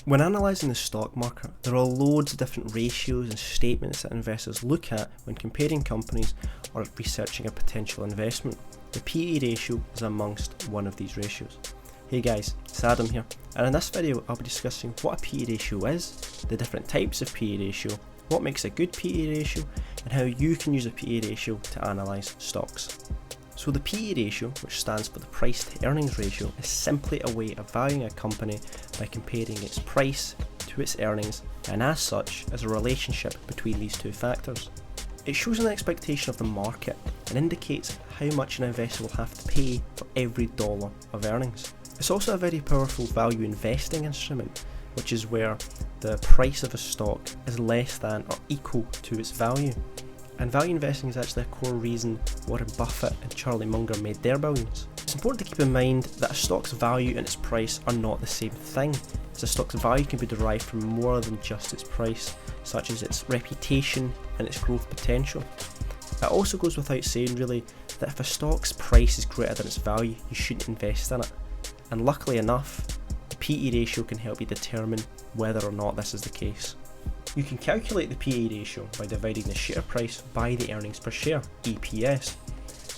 When analysing the stock market, there are loads of different ratios and statements that investors look at when comparing companies or researching a potential investment. The PE ratio is amongst one of these ratios. Hey guys, it's Adam here, and in this video I'll be discussing what a PE ratio is, the different types of PE ratio, what makes a good PE ratio, and how you can use a PE ratio to analyse stocks. So the PE ratio, which stands for the price to earnings ratio, is simply a way of valuing a company by comparing its price to its earnings, and as such is a relationship between these two factors. It shows an expectation of the market and indicates how much an investor will have to pay for every dollar of earnings. It's also a very powerful value investing instrument, which is where the price of a stock is less than or equal to its value. And value investing is actually a core reason Warren Buffett and Charlie Munger made their billions. It's important to keep in mind that a stock's value and its price are not the same thing, as a stock's value can be derived from more than just its price, such as its reputation and its growth potential. It also goes without saying really that if a stock's price is greater than its value, you shouldn't invest in it. And luckily enough, the PE ratio can help you determine whether or not this is the case. You can calculate the PE ratio by dividing the share price by the earnings per share, EPS.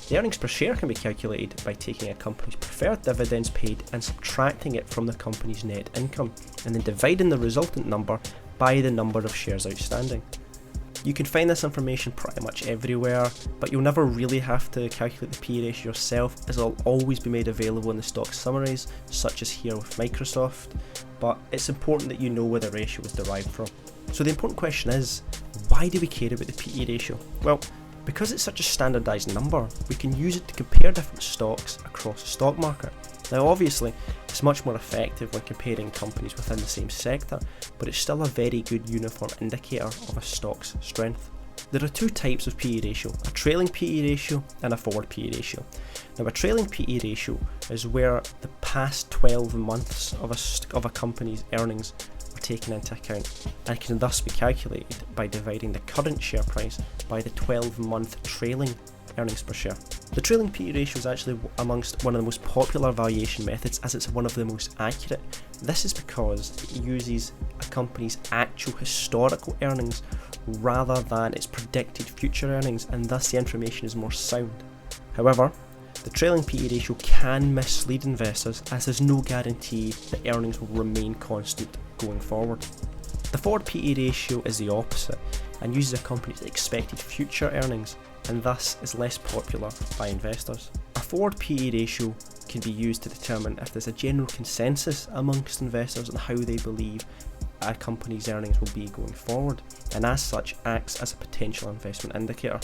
The earnings per share can be calculated by taking a company's preferred dividends paid and subtracting it from the company's net income, and then dividing the resultant number by the number of shares outstanding. You can find this information pretty much everywhere, but you'll never really have to calculate the PE ratio yourself, as it'll always be made available in the stock summaries, such as here with Microsoft, but it's important that you know where the ratio is derived from. So the important question is, why do we care about the PE ratio? Well, because it's such a standardised number, we can use it to compare different stocks across the stock market. Now obviously, it's much more effective when comparing companies within the same sector, but it's still a very good uniform indicator of a stock's strength. There are two types of PE ratio, a trailing PE ratio and a forward PE ratio. Now a trailing PE ratio is where the past 12 months of a company's earnings are taken into account, and can thus be calculated by dividing the current share price by the 12-month trailing earnings per share. The trailing PE ratio is actually amongst one of the most popular valuation methods, as it's one of the most accurate. This is because it uses a company's actual historical earnings rather than its predicted future earnings, and thus the information is more sound. However, the trailing PE ratio can mislead investors, as there's no guarantee that earnings will remain constant going forward. The forward PE ratio is the opposite and uses a company's expected future earnings, and thus is less popular by investors. A forward PE ratio can be used to determine if there's a general consensus amongst investors on how they believe a company's earnings will be going forward, and as such acts as a potential investment indicator.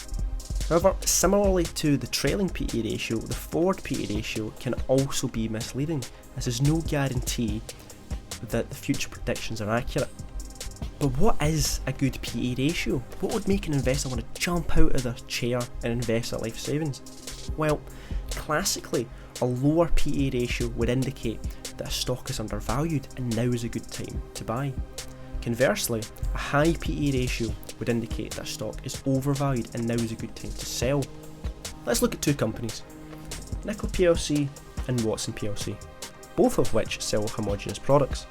However, similarly to the trailing PE ratio, the forward PE ratio can also be misleading, as there's no guarantee that the future predictions are accurate. But what is a good PE ratio? What would make an investor want to jump out of their chair and invest their life savings? Well, classically, a lower PE ratio would indicate that a stock is undervalued and now is a good time to buy. Conversely, a high PE ratio would indicate that a stock is overvalued and now is a good time to sell. Let's look at two companies, Nickel plc and Watson plc, both of which sell homogeneous products.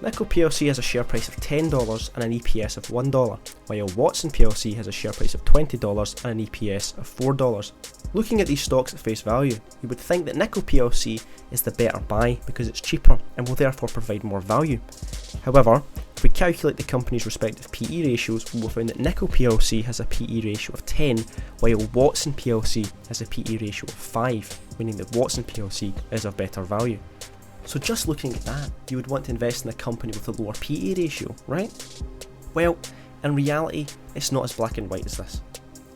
Nickel plc has a share price of $10 and an EPS of $1, while Watson plc has a share price of $20 and an EPS of $4. Looking at these stocks at face value, you would think that Nickel plc is the better buy because it's cheaper and will therefore provide more value. However, if we calculate the company's respective PE ratios, we will find that Nickel plc has a PE ratio of 10, while Watson plc has a PE ratio of 5, meaning that Watson plc is of better value. So just looking at that, you would want to invest in a company with a lower PE ratio, right? Well, in reality, it's not as black and white as this.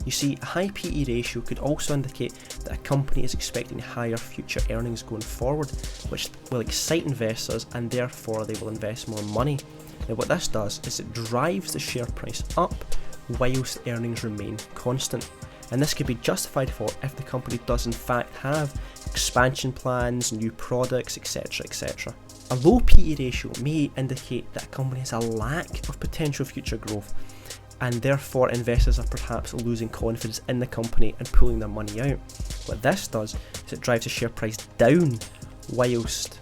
You see, a high PE ratio could also indicate that a company is expecting higher future earnings going forward, which will excite investors and therefore they will invest more money. Now what this does is it drives the share price up whilst earnings remain constant. And this could be justified for if the company does in fact have expansion plans, new products, etc. etc. A low PE ratio may indicate that a company has a lack of potential future growth, and therefore investors are perhaps losing confidence in the company and pulling their money out. What this does is it drives the share price down whilst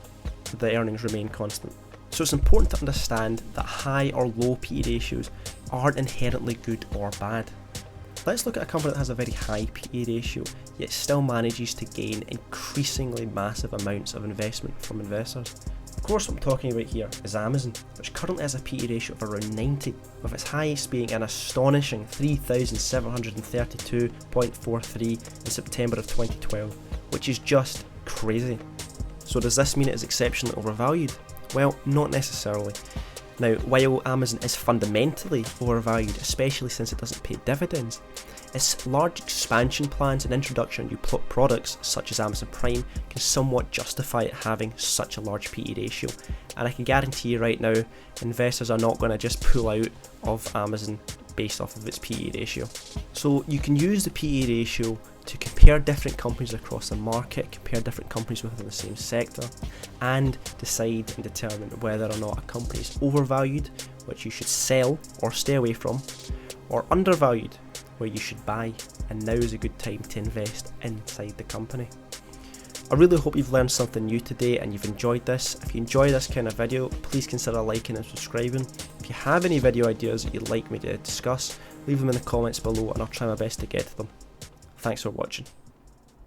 the earnings remain constant. So it's important to understand that high or low PE ratios aren't inherently good or bad. Let's look at a company that has a very high PE ratio, yet still manages to gain increasingly massive amounts of investment from investors. Of course, what I'm talking about here is Amazon, which currently has a PE ratio of around 90, with its highest being an astonishing 3,732.43 in September of 2012, which is just crazy. So does this mean it is exceptionally overvalued? Well, not necessarily. Now, while Amazon is fundamentally overvalued, especially since it doesn't pay dividends, its large expansion plans and introduction of new products such as Amazon Prime can somewhat justify it having such a large PE ratio. And I can guarantee you right now, investors are not going to just pull out of Amazon based off of its PE ratio. So you can use the PE ratio to compare different companies across the market, compare different companies within the same sector, and decide and determine whether or not a company is overvalued, which you should sell or stay away from, or undervalued, where you should buy, and now is a good time to invest inside the company. I really hope you've learned something new today and you've enjoyed this. If you enjoy this kind of video, please consider liking and subscribing. If you have any video ideas that you'd like me to discuss, leave them in the comments below and I'll try my best to get to them. Thanks for watching.